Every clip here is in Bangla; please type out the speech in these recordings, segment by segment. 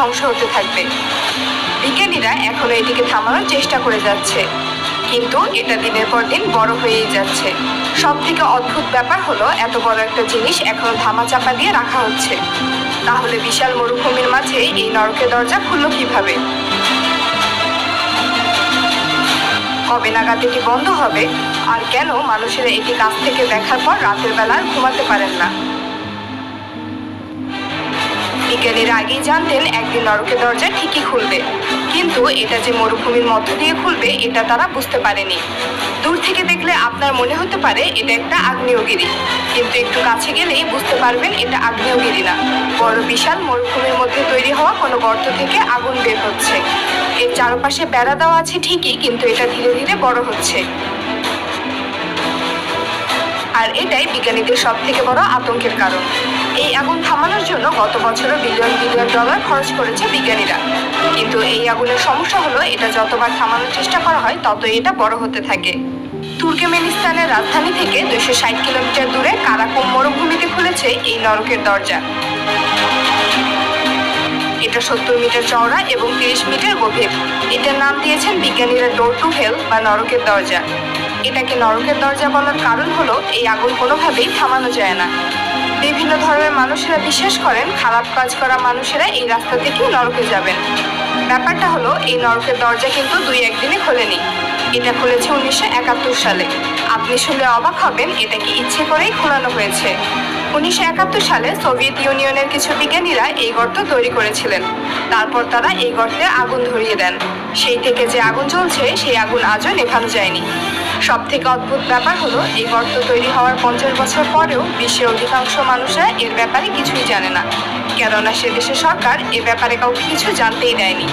ধ্বংস হতে থাকবে। বিজ্ঞানীরা এখনো এটিকে থামানোর চেষ্টা করে যাচ্ছে, কিন্তু এটা দিনের পর দিন বড় হয়েই যাচ্ছে। সব থেকে অদ্ভুত ব্যাপার হলো এত বড় একটা জিনিস এখনো ধামাচাপা দিয়ে রাখা হচ্ছে। তাহলে বিশাল মরুভূমির মাঝে এই নরকের দরজা খুলল কিভাবে? কবে নাগাদ এটি বন্ধ হবে? আর কেন মানুষেরা এটি কাছ থেকে দেখার পর রাতের বেলা আর ঘুমাতে পারেন না? বিজ্ঞানীরা আগেই জানতেন একদিন নরকের দরজা ঠিকই খুলবে, কিন্তু এটা যে মরুভূমির মধ্য দিয়ে খুলবে এটা তারা বুঝতে পারেনি। দূর থেকে দেখলে আপনার মনে হতে পারে এটা একটা আগ্নেয়গিরি, কিন্তু একটু কাছে গেলেই বুঝতে পারবেন এটা আগ্নেয়গিরি না, বড় বিশাল মরুভূমির মধ্যে তৈরি হওয়া কোনো গর্ত থেকে আগুন বের হচ্ছে। এর চারপাশে বেড়া দেওয়া আছে ঠিকই, কিন্তু এটা ধীরে ধীরে বড় হচ্ছে। আর এটাই বিজ্ঞানীদের সব থেকে বড় আতঙ্কের কারণ। এই আগুন থামানোর জন্য গত বছরও বিলিয়ন বিলিয়ন ডলার খরচ করেছে বিজ্ঞানীরা, কিন্তু এই আগুনের সমস্যা হলো এটা যতবার থামানোর চেষ্টা করা হয় ততই এটা বড় হতে থাকে। তুর্কমেনিস্তানের রাজধানী থেকে 260 কিলোমিটার দূরে কারাকুম মরুভূমিতে খুলেছে এই নরকের দরজা। এটা 70 মিটার চওড়া এবং 30 মিটার গভীর। এটার নাম দিয়েছেন বিজ্ঞানীরা ডোর টু হেল বা নরকের দরজা। এটাকে নরকের দরজা বলার কারণ হলো এই আগুন কোনোভাবেই থামানো যায় না। বিভিন্ন ধর্মের মানুষেরা বিশ্বাস করেন খারাপ কাজ করা মানুষেরা এই রাস্তা থেকেই নরকে যাবেন। ব্যাপারটা হলো এই নরকের দরজা কিন্তু 2-1 দিনে খোলেনি। এটা খুলেছে 1971 সালে। আপনি শুনলে অবাক হবেন, এটা কি ইচ্ছে করেই খোলানো হয়েছে। 1971 সালে সোভিয়েত ইউনিয়নের কিছু বিজ্ঞানীরা এই গর্ত তৈরি করেছিলেন। তারপর তারা এই গর্তে আগুন ধরিয়ে দেন। সেই থেকে যে আগুন জ্বলছে সেই আগুন আজও নেভানো যায়নি। সব থেকে অদ্ভুত ব্যাপার হলো এই গর্ত তৈরি হওয়ার 50 বছর পরেও বিশ্বের অধিকাংশ মানুষরা এর ব্যাপারে কিছুই জানে না, কেননা সে দেশের সরকার এ ব্যাপারে কাউকে কিছু জানতেই দেয়নি।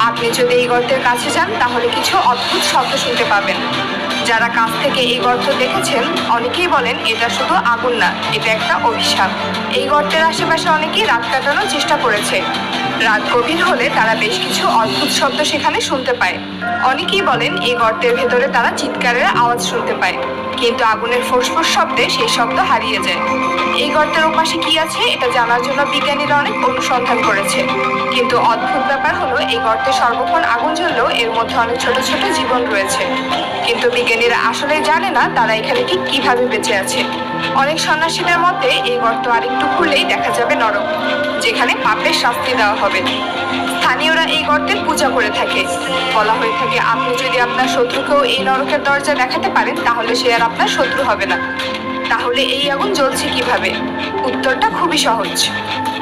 আপনি যদি এই গর্তের কাছে যান তাহলে কিছু অদ্ভুত শব্দ শুনতে পাবেন। যারা কাছ থেকে এই গর্ত দেখেছেন অনেকেই বলেন এটা শুধু আগুন না, এটা একটা অভিশাপ। এই গর্তের আশেপাশে অনেকেই রাত কাটানোর চেষ্টা করেছে। রাত গভীর হলে তারা বেশ কিছু অদ্ভুত শব্দ সেখানে শুনতে পায়। অনেকেই বলেন এই গর্তের ভেতরে তারা চিৎকারের আওয়াজ শুনতে পায়, কিন্তু আগুনের ফোঁস-ফোঁস শব্দে সেই শব্দ হারিয়ে যায়। এই গর্তের ওপাশে কি আছে এটা জানার জন্য বিজ্ঞানীরা অনেক অনুসন্ধান করেছে, কিন্তু অদ্ভুত ব্যাপার হলো এই গর্তে সর্বক্ষণ আগুন জ্বললেও এর মধ্যে অনেক ছোট ছোট জীবন রয়েছে। কিন্তু বিজ্ঞানীরা আসলে জানে না তারা এখানে ঠিক কিভাবে বেঁচে আছে। অনেক সন্ন্যাসীদের মতে এই গর্ত আরেকটু খুললেই দেখা যাবে নরক, যেখানে পাপের শাস্তি দেওয়া হবে। স্থানীয়রা এই গর্তের পূজা করে থাকে। বলা হয়ে থাকে আপনি যদি আপনার শত্রুকেও এই নরকের দরজা দেখাতে পারেন তাহলে সে আর আপনার শত্রু হবে না। তাহলে এই আগুন জ্বলছে কিভাবে? উত্তরটা খুবই সহজ।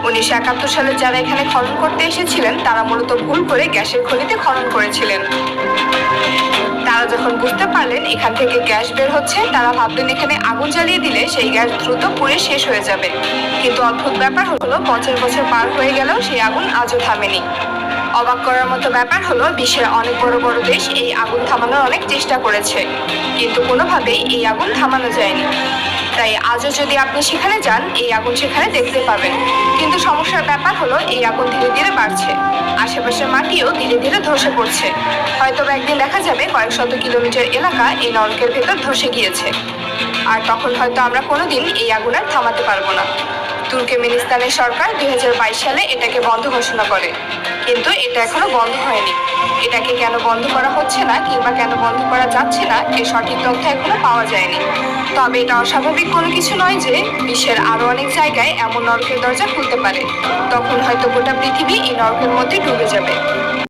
1971 সালে যারা এখানে খনন করতে এসেছিলেন তারা মূলত ভুল করে গ্যাসের খনিতে খনন করেছিলেন। তারা যখন বুঝতে পারলেন এখান থেকে গ্যাস বের হচ্ছে, তারা ভাবলেন এখানে আগুন জ্বালিয়ে দিলে সেই গ্যাস দ্রুত পুড়ে শেষ হয়ে যাবে। কিন্তু অদ্ভুত ব্যাপার হলো 50 বছর পার হয়ে গেলেও সেই আগুন আজও থামেনি। অবাক করার মতো ব্যাপার হলো বিশ্বের অনেক বড় বড় দেশ এই আগুন থামানোর অনেক চেষ্টা করেছে, কিন্তু কোনোভাবেই এই আগুন থামানো যায়নি। তাই আজও যদি আপনি সেখানে যান এই আগুন সেখানে দেখতে পাবেন, কিন্তু সমস্যার ব্যাপার হলো এই আগুন ধীরে ধীরে বাড়ছে। আশেপাশের মাটিও ধীরে ধীরে ধসে পড়ছে। হয়তো একদিন দেখা যাবে কয়েক শত কিলোমিটার এলাকা এই নরকের ভেতর ধসে গিয়েছে, আর তখন হয়তো আমরা কোনোদিন এই আগুন আর থামাতে পারবো না। তুর্কমেনিস্তানের সরকার 2022 সালে এটাকে বন্ধ ঘোষণা করে, কিন্তু এটা এখনো বন্ধ হয়নি। এটাকে কেন বন্ধ করা হচ্ছে না কিংবা কেন বন্ধ করা যাচ্ছে না এর সঠিক তথ্য এখনো পাওয়া যায়নি। তবে এটা অস্বাভাবিক কোনো কিছু নয় যে বিশ্বের আরো অনেক জায়গায় এমন নরকের দরজা খুলতে পারে। তখন হয়তো গোটা পৃথিবী এই নরকের মধ্যে ডুবে যাবে।